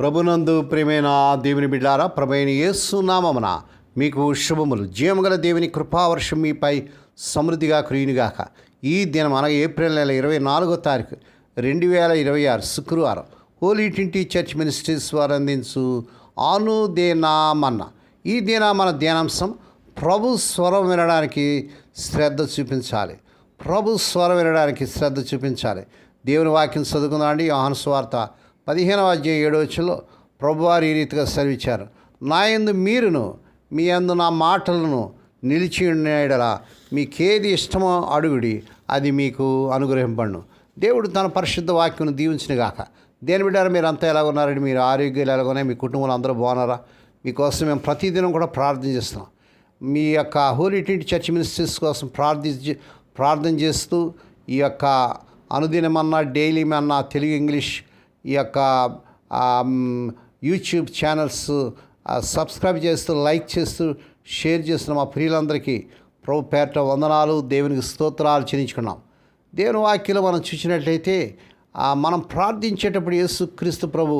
ప్రభునందు ప్రియమైన దేవుని బిడ్డారా, ప్రభువైన యేసు నామమున మీకు శుభములు. జీవముగల దేవుని కృపావర్షం మీపై సమృద్ధిగా కురియునుగాక. ఈ దినం అనగా ఏప్రిల్ నెల 24వ తారీఖు 2026 శుక్రవారం హోలీ ట్రినిటీ చర్చ్ మినిస్ట్రీస్ వారు అందించు అనుదినమన్న. ఈ దిన మన ధ్యానాంశం ప్రభు స్వరం వినడానికి శ్రద్ధ చూపించాలి. ప్రభు స్వరం వినడానికి శ్రద్ధ చూపించాలి. దేవుని వాక్యం చదువుకుందామండి. యోహాను సువార్త 15వ అధ్యాయం 7వ వచనంలో ప్రభువారు ఈ రీతిగా సెలవిచ్చారు, నా యందు మీరును మీ యందు నా మాటలను నిలిచి ఉండేలా మీకేది ఇష్టమో అడుగుడి, అది మీకు అనుగ్రహింపబడును. దేవుడు తన పరిశుద్ధ వాక్యం దీవించినగాక. దేని బిడ్డారా, మీరు అంతా ఎలా ఉన్నారండి? మీరు ఆరోగ్యాలు ఎలాగోనే? మీ కుటుంబంలో అందరూ బాగున్నారా? మీకోసం మేము ప్రతిదినం కూడా ప్రార్థన చేస్తున్నాం. మీ యొక్క హోలీ ట్రినిటీ చర్చ్ మినిస్ట్రీస్ కోసం ప్రార్థన చేస్తూ ఈ యొక్క అనుదినమన్నా, డైలీ మన్నా, తెలుగు ఇంగ్లీష్ ఈ యొక్క యూట్యూబ్ ఛానల్స్ సబ్స్క్రైబ్ చేస్తూ, లైక్ చేస్తూ, షేర్ చేస్తున్న మా ప్రియులందరికీ ప్రభు పేరట వందనాలు, దేవునికి స్తోత్రాలు చెల్లించుకున్నాం. దేవుని వాక్యంలో మనం చూసినట్లయితే మనం ప్రార్థించేటప్పుడు యేసుక్రీస్తు ప్రభు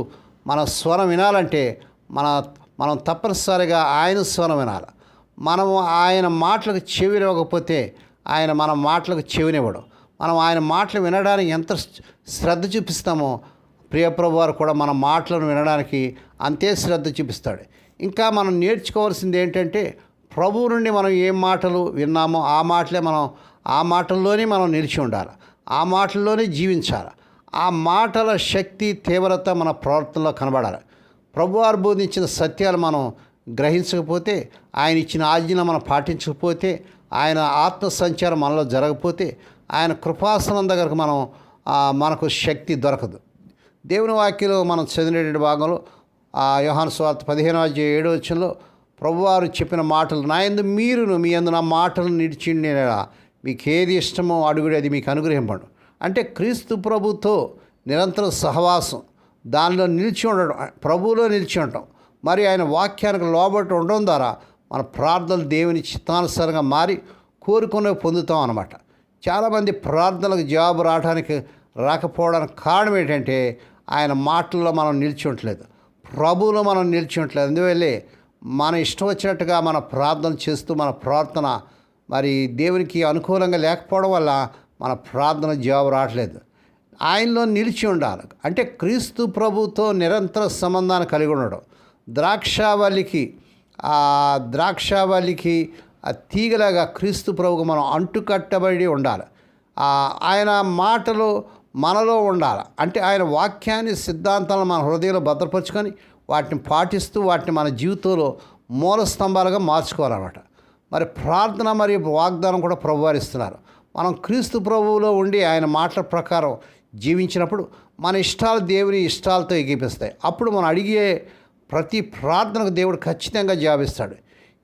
మన స్వరం వినాలంటే మనం తప్పనిసరిగా ఆయన స్వరం వినాలి. మనము ఆయన మాటలకు చెవినివ్వకపోతే ఆయన మన మాటలకు చెవినివ్వడం. మనం ఆయన మాటలు వినడానికి ఎంత శ్రద్ధ చూపిస్తామో ప్రియప్రభు వారు కూడా మన మాటలను వినడానికి అంతే శ్రద్ధ చూపిస్తాడు. ఇంకా మనం నేర్చుకోవాల్సింది ఏంటంటే, ప్రభువు నుండి మనం ఏ మాటలు విన్నామో ఆ మాటల్లోనే మనం నిలిచి ఉండాలి. ఆ మాటల్లోనే జీవించాలి. ఆ మాటల శక్తి, తీవ్రత మన ప్రవర్తనలో కనబడాలి. ప్రభువారు బోధించిన సత్యాలు మనం గ్రహించకపోతే, ఆయన ఇచ్చిన ఆజ్ఞను మనం పాటించకపోతే, ఆయన ఆత్మ సంచారం మనలో జరగకపోతే, ఆయన కృపాసనం దగ్గరకు మనకు శక్తి దొరకదు. దేవుని వాక్యంలో మనం చదివినటువంటి భాగంలో యోహాను సువార్త 15వ అధ్యాయం 7వ వచనంలో ప్రభువారు చెప్పిన మాటలు, నా యందు మీరును మీ యందు నా మాటలను నిలిచిండేలా మీకు ఏది ఇష్టమో అడుగుడి, అది మీకు అనుగ్రహింపడు. అంటే క్రీస్తు ప్రభుతో నిరంతర సహవాసం, దానిలో నిలిచి ఉండడం, ప్రభువులో నిలిచి ఉండటం, మరి ఆయన వాక్యానికి లోబడి ఉండడం ద్వారా మన ప్రార్థనలు దేవుని చిత్తానుసారంగా మారి కోరుకునే పొందుతాం అన్నమాట. చాలామంది ప్రార్థనలకు జవాబు రాకపోవడానికి కారణం ఏంటంటే, ఆయన మాటల్లో మనం నిలిచి ఉండట్లేదు, ప్రభువులో మనం నిలిచి ఉండట్లేదు. అందువల్లే మన ఇష్టం వచ్చినట్టుగా మన ప్రార్థన చేస్తూ మన ప్రార్థన మరి దేవునికి అనుకూలంగా లేకపోవడం వల్ల మన ప్రార్థన జవాబు రావట్లేదు. ఆయనలో నిలిచి ఉండాలి. అంటే క్రీస్తు ప్రభుతో నిరంతర సంబంధాన్ని కలిగి ఉండడం. ద్రాక్షావల్లికి తీగలాగా క్రీస్తు ప్రభుకు మనం అంటుకట్టబడి ఉండాలి. ఆయన మాటలు మనలో ఉండాలి. అంటే ఆయన వాక్యాన్ని, సిద్ధాంతాలను మన హృదయంలో భద్రపరుచుకొని వాటిని పాటిస్తూ వాటిని మన జీవితంలో మూల స్తంభాలుగా మార్చుకోవాలన్నమాట. మరి ప్రార్థన మరియు వాగ్దానం కూడా ప్రభువారు ఇస్తున్నారు. మనం క్రీస్తు ప్రభువులో ఉండి ఆయన మాటల ప్రకారం జీవించినప్పుడు మన ఇష్టాలు దేవుని ఇష్టాలతో ఎగిపిస్తాయి. అప్పుడు మనం అడిగే ప్రతి ప్రార్థనకు దేవుడు ఖచ్చితంగా జవాబిస్తాడు.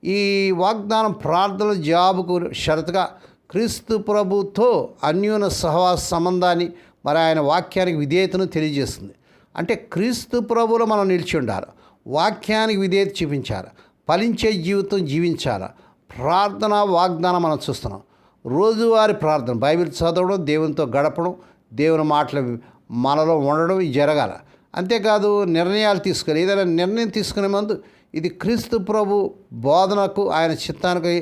ఈ వాగ్దానం ప్రార్థనల జవాబుకు షరతుగా క్రీస్తు ప్రభుతో అన్యోన్య సహవాస సంబంధాన్ని, మరి ఆయన వాక్యానికి విధేయతను తెలియజేస్తుంది. అంటే క్రీస్తు ప్రభువులో మనం నిలిచి ఉండాలి, వాక్యానికి విధేయత చూపించాలి, ఫలించే జీవితం జీవించాలి. ప్రార్థన వాగ్దానం మనం చూస్తున్నాం. రోజువారీ ప్రార్థన, బైబిల్ చదవడం, దేవునితో గడపడం, దేవుని మాటలు మనలో ఉండడం, ఇది జరగాలి. అంతేకాదు నిర్ణయాలు తీసుకోవాలి. ఏదైనా నిర్ణయం తీసుకునే ముందు ఇది క్రీస్తు ప్రభు బోధనకు, ఆయన చిత్తానికి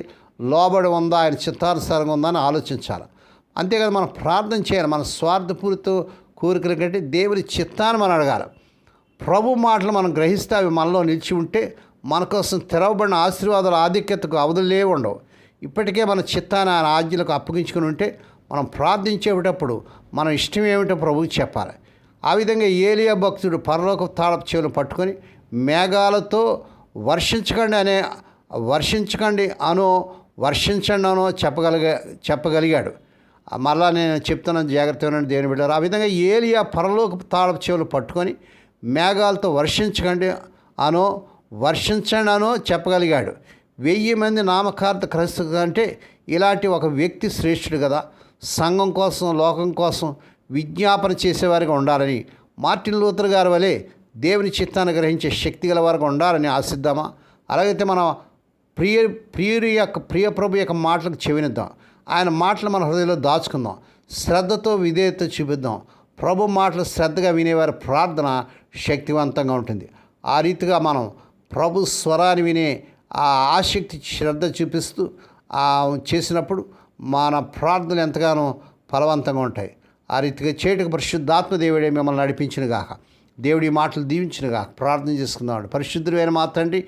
లోబడి ఉందా, ఆయన చిత్తానుసారంగా ఉందా అని ఆలోచించాలి. అంతేకాదు మనం ప్రార్థన చేయాలి. మన స్వార్థపూరిత కోరికల కంటే దేవుని చిత్తాన్ని మనం అడగాలి. ప్రభు మాటలు మనం గ్రహిస్తే అవి మనలో నిలిచి ఉంటే మన కోసం తెరవబడిన ఆశీర్వాదాల ఆధిక్యతకు అవధులే ఉండవు. ఇప్పటికే మన చిత్తాన్ని ఆయన ఆజ్ఞలకు అప్పగించుకుని ఉంటే మనం ప్రార్థించేటప్పుడు మన ఇష్టం ఏమిటో ప్రభువుకి చెప్పాలి. ఆ విధంగా ఏలియా భక్తుడు పరలోక తాళపు చెవులు పట్టుకొని మేఘాలతో వర్షించండి అనో చెప్పగలిగాడు. మళ్ళా నేను చెప్తున్నాను, జాగ్రత్తగా ఉండండి దేవుని బిడ్డలారా. ఆ విధంగా ఏలియా పరలోక తాళపు చెవులు పట్టుకొని మేఘాలతో వర్షించండి అనో చెప్పగలిగాడు. 1000 మంది నామకార్థ క్రైస్తవులు అంటే ఇలాంటి ఒక వ్యక్తి శ్రేష్ఠుడు కదా. సంఘం కోసం, లోకం కోసం విజ్ఞాపన చేసేవారిగా ఉండాలని, మార్టిన్ లూథర్ గారి వలె దేవుని చిత్తాన్ని గ్రహించే శక్తి గల వారిగా ఉండాలని ఆశిద్దామా? అలాగైతే మన ప్రియ ప్రభు యొక్క మాటలకు చెవినిద్దాం. ఆయన మాటలు మన హృదయంలో దాచుకుందాం. శ్రద్ధతో విధేయత చూపిద్దాం. ప్రభు మాటలు శ్రద్ధగా వినేవారి ప్రార్థన శక్తివంతంగా ఉంటుంది. ఆ రీతిగా మనం ప్రభు స్వరాన్ని వినే ఆ ఆసక్తి శ్రద్ధ చూపిస్తూ చేసినప్పుడు మన ప్రార్థనలు ఎంతగానో ఫలవంతంగా ఉంటాయి. ఆ రీతిగా చేయటకు పరిశుద్ధాత్మ దేవుడే మిమ్మల్ని నడిపించిన గాక. దేవుడి మాటలు దీవించిన గాక. ప్రార్థన చేసుకుందామండి. పరిశుద్ధుడైన మా తండ్రి,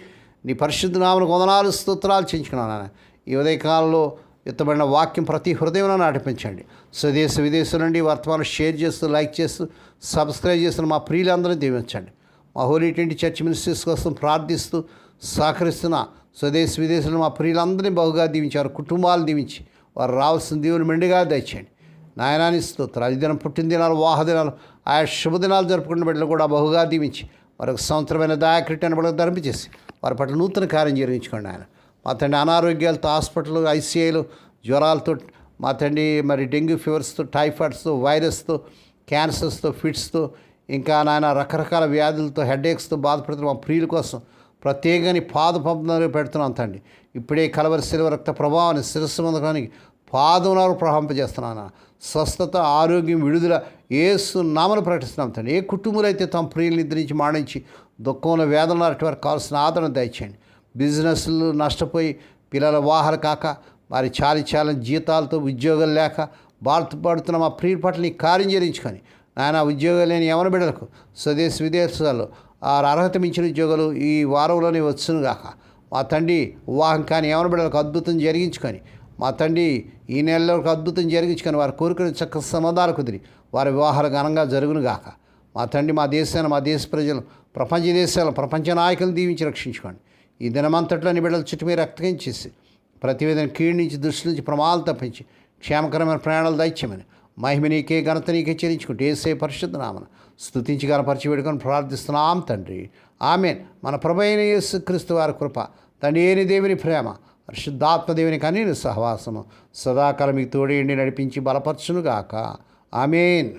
నీ పరిశుద్ధ నామమునకు వందనాలు స్తోత్రాలు చెల్లించుకున్నాను. ఈ ఉదయకాలంలో ఎత్తబడిన వాక్యం ప్రతి హృదయంలో నడిపించండి. స్వదేశ విదేశం నుండి వర్తమానం షేర్ చేస్తూ, లైక్ చేస్తూ, సబ్స్క్రైబ్ చేస్తున్న మా ప్రియులందరూ దీవించండి. మా హోలీ ట్వంటీ చర్చ్ మినిస్ట్రీస్ కోసం ప్రార్థిస్తూ సహకరిస్తున్న స్వదేశ విదేశంలో మా ప్రియులందరినీ బహుగా దీవించారు. కుటుంబాలు దీవించి వారు రావాల్సిన దీవుని మెండుగా దయచేయండి. నాయనాని స్తోత్రాలు. ఈ దినం పుట్టినదినాలు, వాహదినాలు, ఆయా శుభదినాలు జరుపుకున్న బిడ్డలు కూడా బహుగా దీవించి వారికి సంవత్సరమైన దాయక్రిటైన బిడ్డలు ధరింపచేసి వారి పట్ల నూతన కార్యం జరిగించుకోండి. ఆయన మా తండ్రి అనారోగ్యాలతో హాస్పిటల్, ఐసీఐలు, జ్వరాలతో, మా తండ్రి మరి డెంగ్యూ ఫీవర్స్తో, టైఫాయిడ్స్తో, వైరస్తో, క్యాన్సర్స్తో, ఫిట్స్తో, ఇంకా నాయన రకరకాల వ్యాధులతో, హెడేక్స్తో బాధపడుతున్న మా ప్రియుల కోసం ప్రత్యేకంగా పాదపంపనలు పెడుతున్నాం తండ్రి. ఇప్పుడే కలవరి శిలువ రక్త ప్రభావాన్ని శిరస్సు పొందడానికి పాదములను ప్రవహింపజేస్తున్నాను. స్వస్థత, ఆరోగ్యం, విడుదల యేసు నామమున ప్రకటిస్తున్నాం తండ్రి. ఏ కుటుంబాలు అయితే తమ ప్రియులు నిద్రించి మాడించి దుఃఖంలో వేదనలు అటు వారికి కావాల్సిన ఆదరణ దయచేయండి. బిజినెస్లు నష్టపోయి పిల్లల వాహాలు కాక వారి చాలని జీతాలతో ఉద్యోగాలు లేక బాధపడుతున్న మా ప్రియుల పట్ల నీ కార్యం చేయించుకొని నాయన ఉద్యోగాలు లేని యవన బిడ్డలకు స్వదేశ విదేశాల్లో ఆ అర్హత మించిన ఉద్యోగాలు ఈ వారంలోనే వచ్చును గాక. మా తండ్రి వివాహం కానీ యవన బిడ్డలకు అద్భుతం జరిగించుకొని మా తండ్రి ఈ నెలలోకి అద్భుతం జరిగించుకొని వారి కోరికలు చక్క సమాధానం కుదిరి వారి వివాహాలు ఘనంగా జరుగును గాక. మా తండ్రి మా దేశాన్ని, మా దేశ ప్రజలు, ప్రపంచ దేశాలు, ప్రపంచ నాయకులను దీవించి రక్షించుకోండి. ఈ దినమంతట్లో నీ బిడ్డల చుట్టూ మీరు రక్తగించేసి ప్రతివేదన కీడు నుంచి, దృష్టి నుంచి, ప్రమాదాలు తప్పించి క్షేమకరమైన ప్రయాణాలు దయచేయమని మహిమ నీకే, ఘనత నీకే చెల్లించుకుంటూ యేసే పరిశుద్ధ నామమున స్తుతించి గణపరిచి వేడుకొని ప్రార్థిస్తున్నాం తండ్రి. ఆమేన్. మన ప్రభు అయిన యేసుక్రీస్తు వారి కృప, తండ్రి అయిన దేవుని ప్రేమ, పరిశుద్ధాత్మ దేవుని కనీని సహవాసము సదాకాలం మీకు తోడేండి నడిపించి బలపరచునుగాక. ఆమేన్.